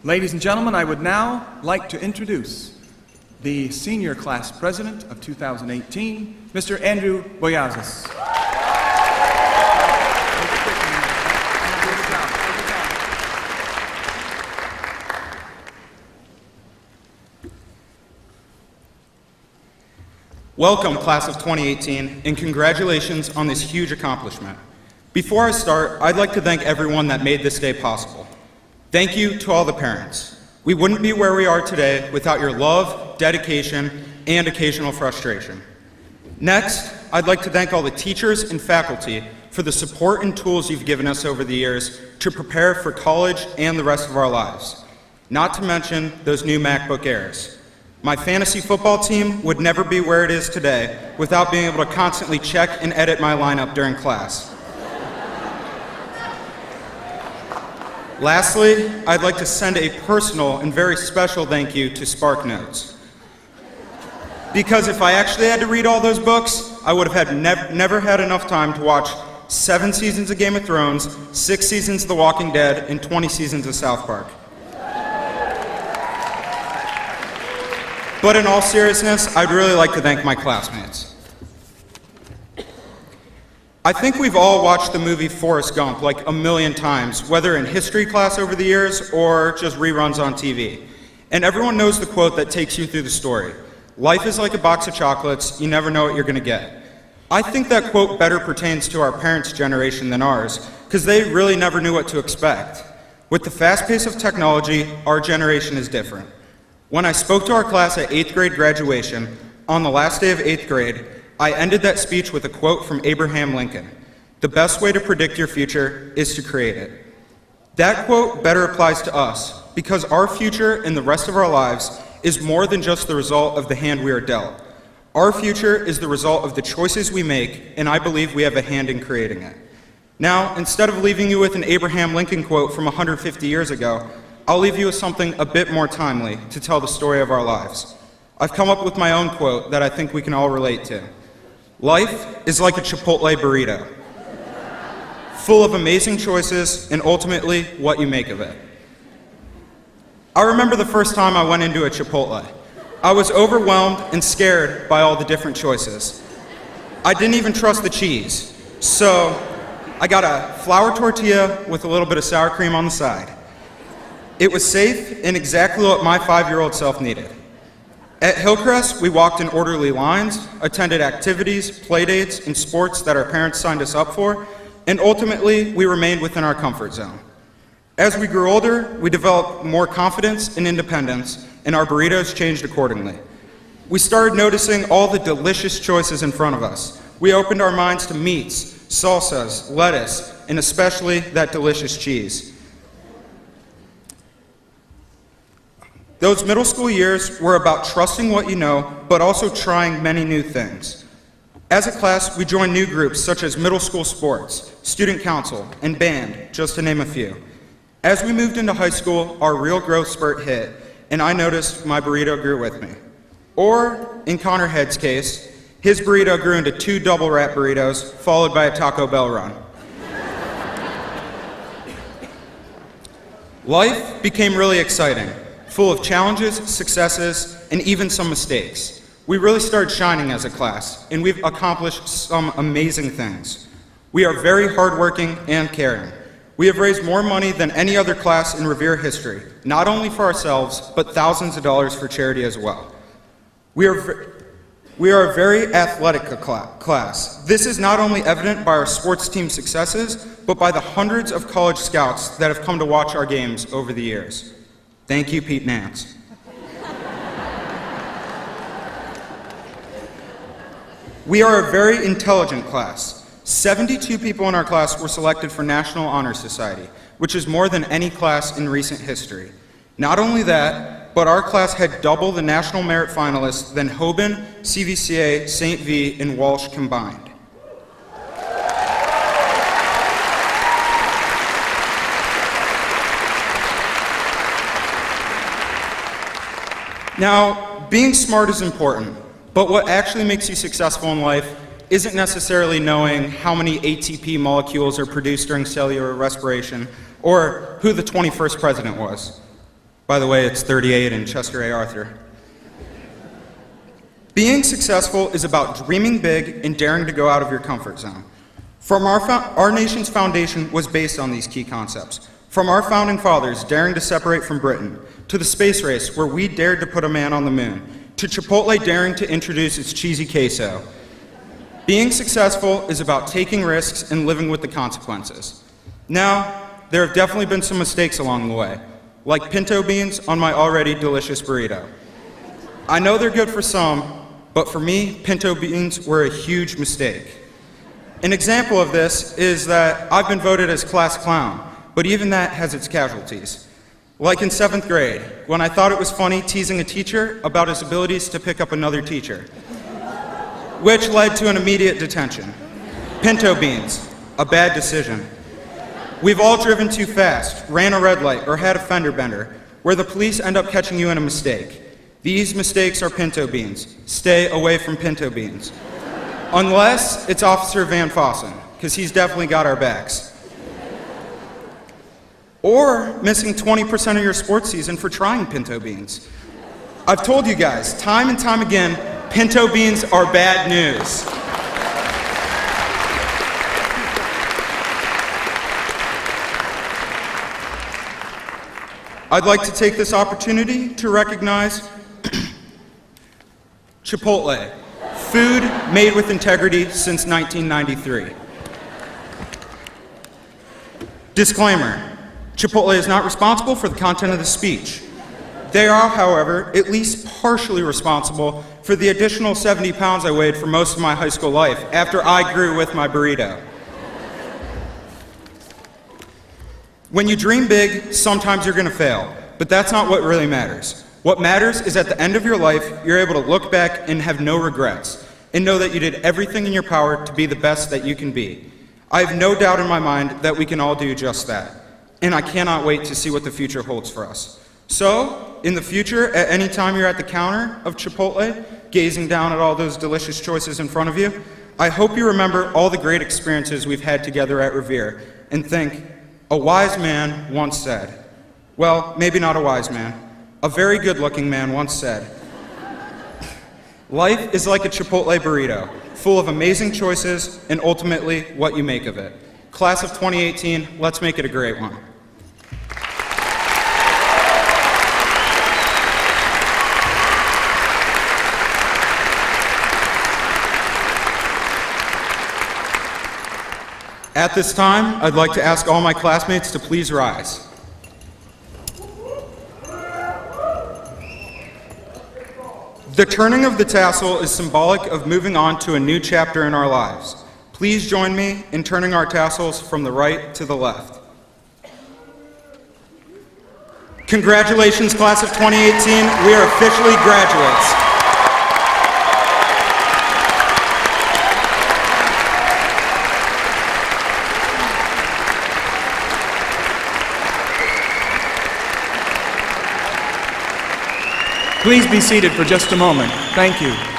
Ladies and gentlemen, I would now like to introduce the senior class president of 2018, Mr. Andrew Boyazis. Welcome, class of 2018, and congratulations on this huge accomplishment. Before I start, I'd like to thank everyone that made this day possible. Thank you to all the parents. We wouldn't be where we are today without your love, dedication, and occasional frustration. Next, I'd like to thank all the teachers and faculty for the support and tools you've given us over the years to prepare for college and the rest of our lives. Not to mention those new MacBook Airs. My fantasy football team would never be where it is today without being able to constantly check and edit my lineup during class. Lastly, I'd like to send a personal and very special thank you to Spark Notes. Because if I actually had to read all those books, I would have never had enough time to watch 7 seasons of Game of Thrones, 6 seasons of The Walking Dead, and 20 seasons of South Park. But in all seriousness, I'd really like to thank my classmates. I think we've all watched the movie Forrest Gump like a million times, whether in history class over the years or just reruns on TV. And everyone knows the quote that takes you through the story. Life is like a box of chocolates, you never know what you're going to get. I think that quote better pertains to our parents' generation than ours, because they really never knew what to expect. With the fast pace of technology, our generation is different. When I spoke to our class at 8th grade graduation, on the last day of 8th grade, I ended that speech with a quote from Abraham Lincoln. The best way to predict your future is to create it. That quote better applies to us, because our future and the rest of our lives is more than just the result of the hand we are dealt. Our future is the result of the choices we make, and I believe we have a hand in creating it. Now, instead of leaving you with an Abraham Lincoln quote from 150 years ago, I'll leave you with something a bit more timely to tell the story of our lives. I've come up with my own quote that I think we can all relate to. Life is like a Chipotle burrito, full of amazing choices and ultimately what you make of it. I remember the first time I went into a Chipotle. I was overwhelmed and scared by all the different choices. I didn't even trust the cheese, so I got a flour tortilla with a little bit of sour cream on the side. It was safe and exactly what my 5-year-old self needed. At Hillcrest, we walked in orderly lines, attended activities, playdates, and sports that our parents signed us up for, and ultimately, we remained within our comfort zone. As we grew older, we developed more confidence and independence, and our burritos changed accordingly. We started noticing all the delicious choices in front of us. We opened our minds to meats, salsas, lettuce, and especially that delicious cheese. Those middle school years were about trusting what you know, but also trying many new things. As a class, we joined new groups such as middle school sports, student council, and band, just to name a few. As we moved into high school, our real growth spurt hit, and I noticed my burrito grew with me. Or, in Connor Head's case, his burrito grew into 2 double wrap burritos, followed by a Taco Bell run. Life became really exciting, full of challenges, successes, and even some mistakes. We really started shining as a class, and we've accomplished some amazing things. We are very hardworking and caring. We have raised more money than any other class in Revere history, not only for ourselves, but thousands of dollars for charity as well. We are a very athletic class. This is not only evident by our sports team successes, but by the hundreds of college scouts that have come to watch our games over the years. Thank you, Pete Nance. We are a very intelligent class. 72 people in our class were selected for National Honor Society, which is more than any class in recent history. Not only that, but our class had double the National Merit finalists than Hoban, CVCA, St. V, and Walsh combined. Now, being smart is important, but what actually makes you successful in life isn't necessarily knowing how many ATP molecules are produced during cellular respiration or who the 21st president was. By the way, it's 38 in Chester A. Arthur. Being successful is about dreaming big and daring to go out of your comfort zone. Our nation's foundation was based on these key concepts. From our founding fathers daring to separate from Britain, to the space race where we dared to put a man on the moon, to Chipotle daring to introduce its cheesy queso. Being successful is about taking risks and living with the consequences. Now, there have definitely been some mistakes along the way, like pinto beans on my already delicious burrito. I know they're good for some, but for me, pinto beans were a huge mistake. An example of this is that I've been voted as class clown, but even that has its casualties. Like in 7th grade, when I thought it was funny teasing a teacher about his abilities to pick up another teacher, which led to an immediate detention. Pinto beans, a bad decision. We've all driven too fast, ran a red light, or had a fender bender, where the police end up catching you in a mistake. These mistakes are pinto beans. Stay away from pinto beans. Unless it's Officer Van Fossen, because he's definitely got our backs. Or missing 20% of your sports season for trying pinto beans. I've told you guys, time and time again, pinto beans are bad news. I'd like to take this opportunity to recognize Chipotle, food made with integrity since 1993. Disclaimer, Chipotle is not responsible for the content of the speech. They are, however, at least partially responsible for the additional 70 pounds I weighed for most of my high school life after I grew with my burrito. When you dream big, sometimes you're going to fail, but that's not what really matters. What matters is at the end of your life, you're able to look back and have no regrets, and know that you did everything in your power to be the best that you can be. I have no doubt in my mind that we can all do just that, and I cannot wait to see what the future holds for us. So, in the future, at any time you're at the counter of Chipotle, gazing down at all those delicious choices in front of you, I hope you remember all the great experiences we've had together at Revere, and think, a wise man once said, well, maybe not a wise man, a very good-looking man once said, life is like a Chipotle burrito, full of amazing choices and ultimately what you make of it. Class of 2018, let's make it a great one. At this time, I'd like to ask all my classmates to please rise. The turning of the tassel is symbolic of moving on to a new chapter in our lives. Please join me in turning our tassels from the right to the left. Congratulations, class of 2018. We are officially graduates. Please be seated for just a moment. Thank you.